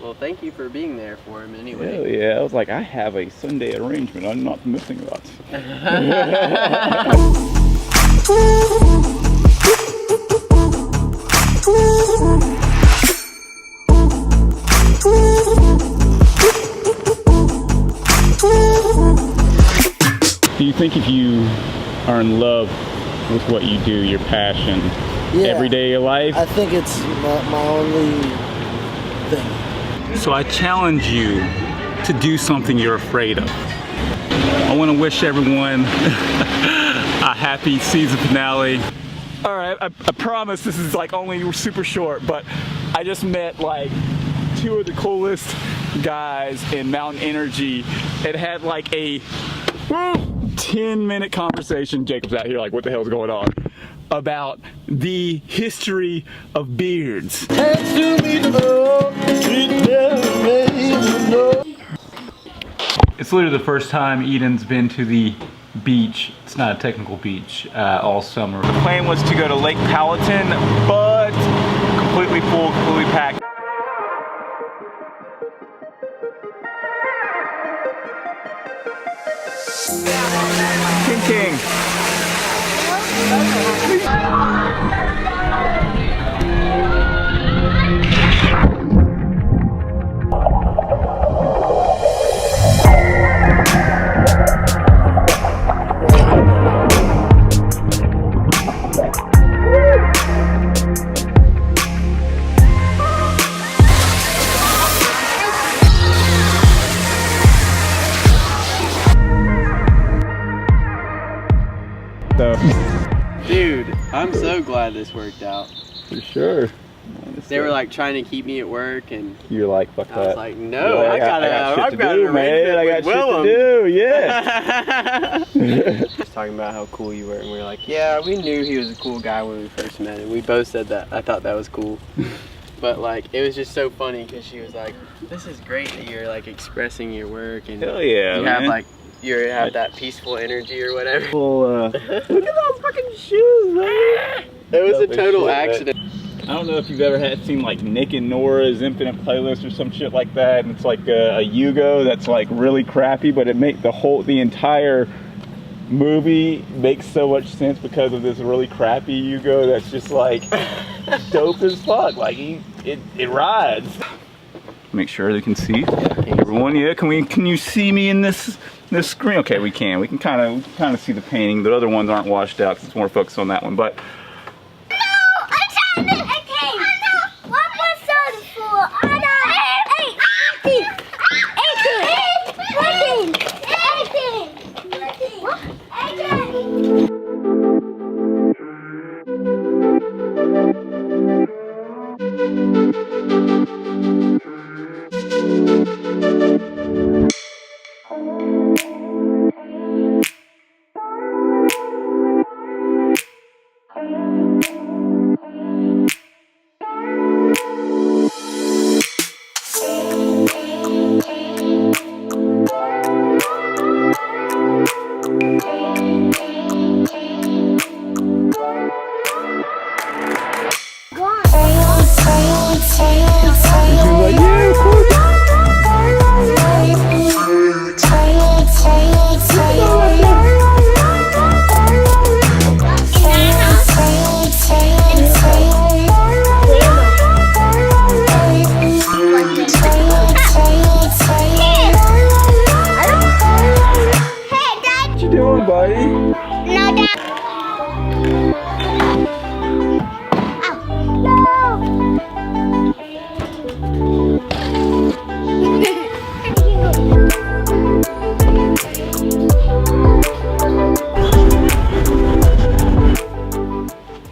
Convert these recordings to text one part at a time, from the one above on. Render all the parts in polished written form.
Well, thank you for being there for him anyway. Hell yeah, I was like, I have a Sunday arrangement I'm not missing that. Do you think if you are in love with what you do, your passion, every day of your life? I think it's my only thing. So I challenge you to do something you're afraid of. I want to wish everyone a happy season finale. All right, I promise this is like only super short, but I just met like 2 of the coolest guys in Mountain Energy. It had like a 10-minute conversation. Jacob's out here like, what the hell's going on? About the history of beards. It's literally the first time Eyden's been to the beach. It's not a technical beach all summer. The plan was to go to Lake Powhatan, but completely full, completely packed. King. Dude, I'm so glad this worked out. For sure. They were like trying to keep me at work, and you're like, fuck that. I was like, no, like, I've got an man. I got shit to do, yeah. Just talking about how cool you were, and we were like, yeah, we knew he was a cool guy when we first met, and we both said that. I thought that was cool. But like, it was just so funny because she was like, this is great that you're like expressing your work, and hell yeah, you man. have like, you have that peaceful energy or whatever. Well, look at those fucking shoes, man. It was a total accident. I don't know if you've ever seen like Nick and Nora's Infinite Playlist or some shit like that, and it's like a Yugo that's like really crappy, but it makes the entire movie makes so much sense because of this really crappy Yugo that's just like dope as fuck. Like it rides. Make sure they can see everyone. Yeah, can you see me in this screen? Okay, we can. We can kind of see the painting. The other ones aren't washed out because it's more focused on that one, but.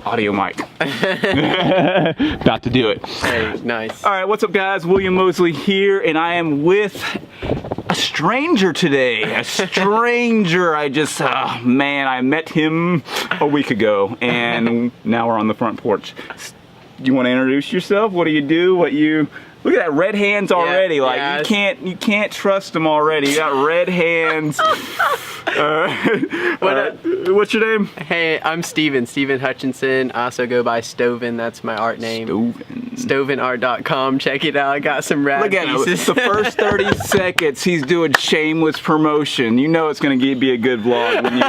Audio mic. About to do it. Hey, nice. All right, what's up guys? William Mosley here, and I am with a stranger today. A stranger. I just, man, I met him a week ago, and now we're on the front porch. Do you want to introduce yourself? What do you do? What you Look at that, red hands already. Yeah, like yeah, you can't trust them already. You got red hands. What's your name? Hey, I'm Steven Hutchinson. I also go by Stoven. That's my art name. Stovenart.com. Check it out. I got some rad Look at pieces. him. The first 30 seconds, he's doing shameless promotion. You know it's going to be a good vlog when you.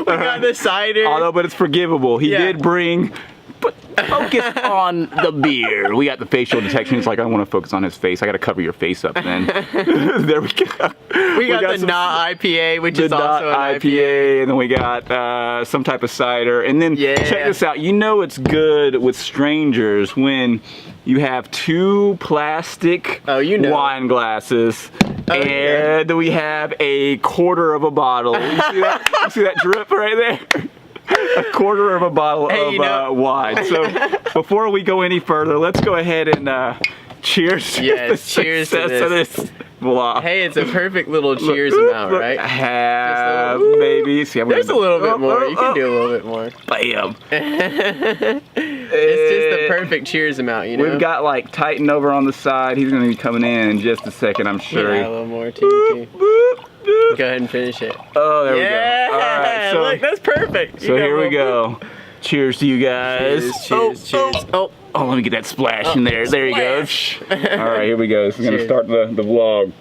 We got the cider. Although, but it's forgivable. He did bring. But focus on the beer. We got the facial detection. It's like, I want to focus on his face. I got to cover your face up then. There we go. We got the not IPA, which is also an IPA. And then we got some type of cider. And then check this out. You know it's good with strangers when you have 2 plastic wine glasses. And we have a quarter of a bottle. You see that? You see that drip right there? A quarter of a bottle of wine. So before we go any further, let's go ahead and cheers to the cheers success to of this vlog. Hey, it's a perfect little cheers amount, right? Baby. See, there's a little bit more. You can do a little bit more. Bam. It's just the perfect cheers amount, you know? We've got like Titan over on the side. He's going to be coming in just a second, I'm sure. Yeah, a little more too. Go ahead and finish it. Oh, there we go. All right, so look, that's perfect. So here we go. Cheers to you guys. Cheers. Oh, let me get that splash in there. There you go. All right, here we go. This is going to start the vlog.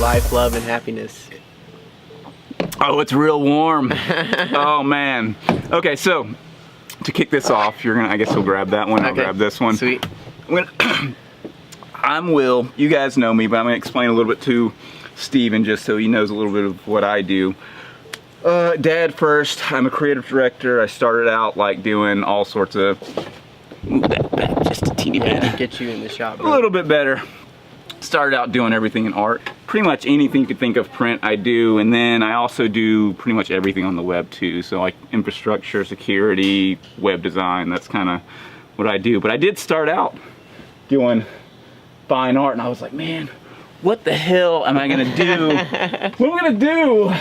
Life, love, and happiness. Oh, it's real warm. Oh man. Okay, so to kick this off, I guess you'll grab that one. I'll grab this one. Sweet. I'm Will. You guys know me, but I'm gonna explain a little bit to Steven just so he knows a little bit of what I do. Dad first. I'm a creative director. I started out like doing all sorts of. Move that back just a teeny bit. Get you in the shop. Bro. A little bit better. Started out doing everything in art. Pretty much anything you could think of print I do, and then I also do pretty much everything on the web too. So like infrastructure, security, web design, that's kind of what I do. But I did start out doing fine art and I was like, man, what the hell am I gonna do? What am I gonna do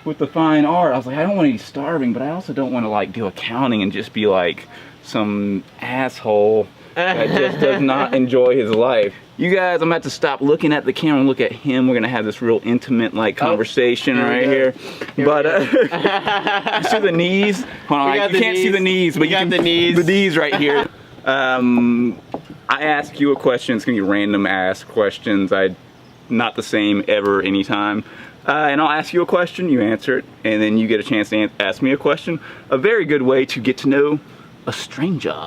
with the fine art? I was like, I don't want to be starving, but I also don't want to like do accounting and just be like some asshole that just does not enjoy his life. You guys, I'm about to stop looking at the camera and look at him. We're gonna have this real intimate like conversation right here. But you see the knees? Hold on, you can't see the knees, but you can see the knees right here. I ask you a question. It's gonna be random ass questions. Not the same ever, anytime. And I'll ask you a question, you answer it, and then you get a chance to ask me a question. A very good way to get to know a stranger.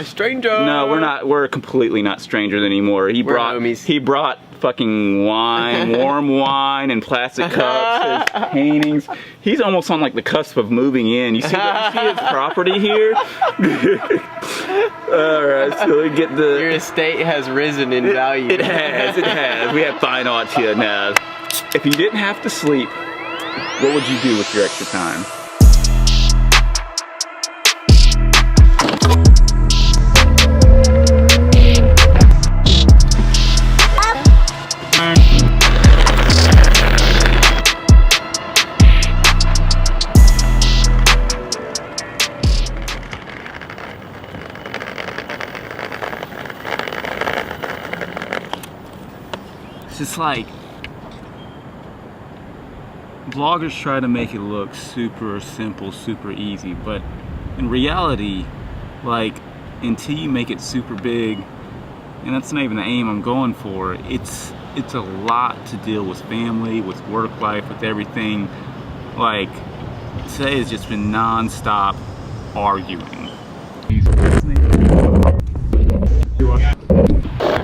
Stranger. No, we're completely not strangers anymore. He brought fucking wine, warm wine and plastic cups, his paintings. He's almost on like the cusp of moving in. You see his property here? Alright, so we get the... Your estate has risen in value. It has. We have fine art here now. If you didn't have to sleep, what would you do with your extra time? It's just like vloggers try to make it look super simple, super easy, but in reality, like, until you make it super big, and that's not even the aim I'm going for, it's it's a lot to deal with family, with work life, with everything. Like, today has just been non-stop arguing. It's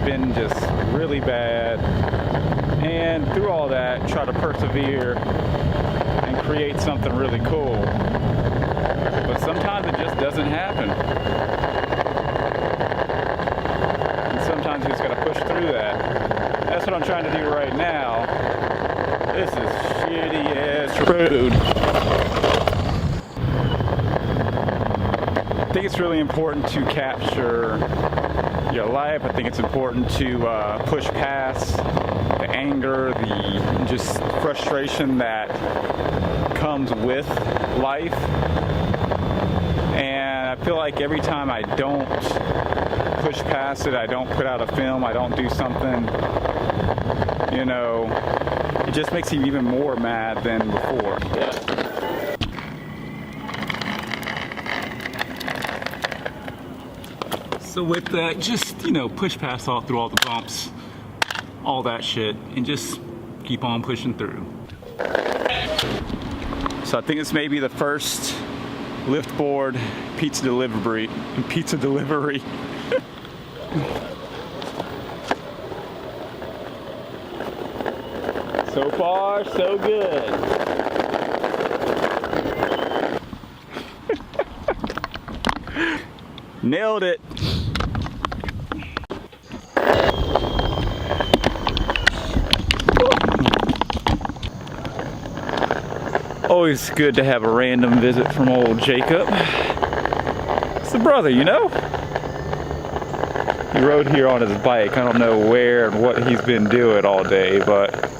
been just really bad, and through all that, try to persevere and create something really cool. But sometimes it just doesn't happen. And sometimes you just gotta push through that. That's what I'm trying to do right now. This is shitty ass road. I think it's really important to capture your life. I think it's important to push past the anger, the just frustration that comes with life. And I feel like every time I don't push past it, I don't put out a film, I don't do something, you know, it just makes you even more mad than before. Yeah. So with that, just, you know, push past through all the bumps, all that shit, and just keep on pushing through. So I think this may be the first lift board pizza delivery. So far, so good. Nailed it. Always good to have a random visit from old Jacob. It's the brother, you know? He rode here on his bike. I don't know where and what he's been doing all day, but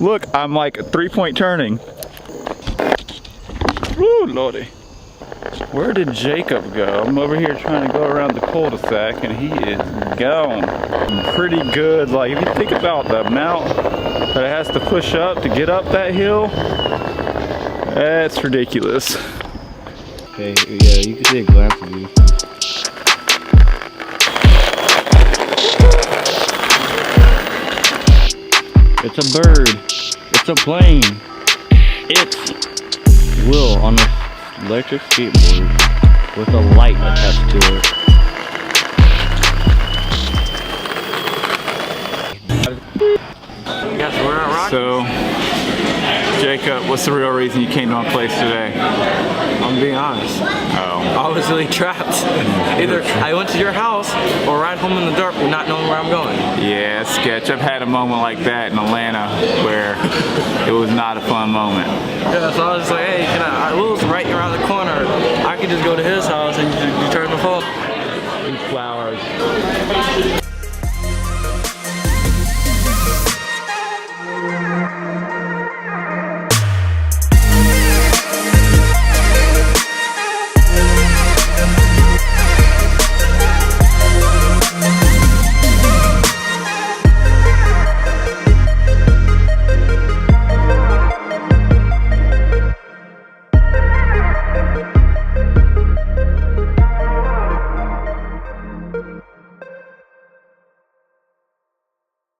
look, I'm like 3-point turning. Woo, lordy. Where did Jacob go? I'm over here trying to go around the cul-de-sac and he is gone. Pretty good. Like, if you think about the amount that it has to push up to get up that hill, that's ridiculous. Okay, yeah, you can take a glance of you. It's a bird. It's a plane. It's Will on an electric skateboard with a light attached to it. Guess we're not rocking. So, Jacob, what's the real reason you came to my place today? I'm being honest. Oh. I was really trapped. Either I went to your house or ride home in the dark with not knowing where I'm going. Yeah, it's sketch. I've had a moment like that in Atlanta where it was not a fun moment. Yeah, so I was just like, hey, Will's right around the corner. I could just go to his house and you turn the phone. Flowers.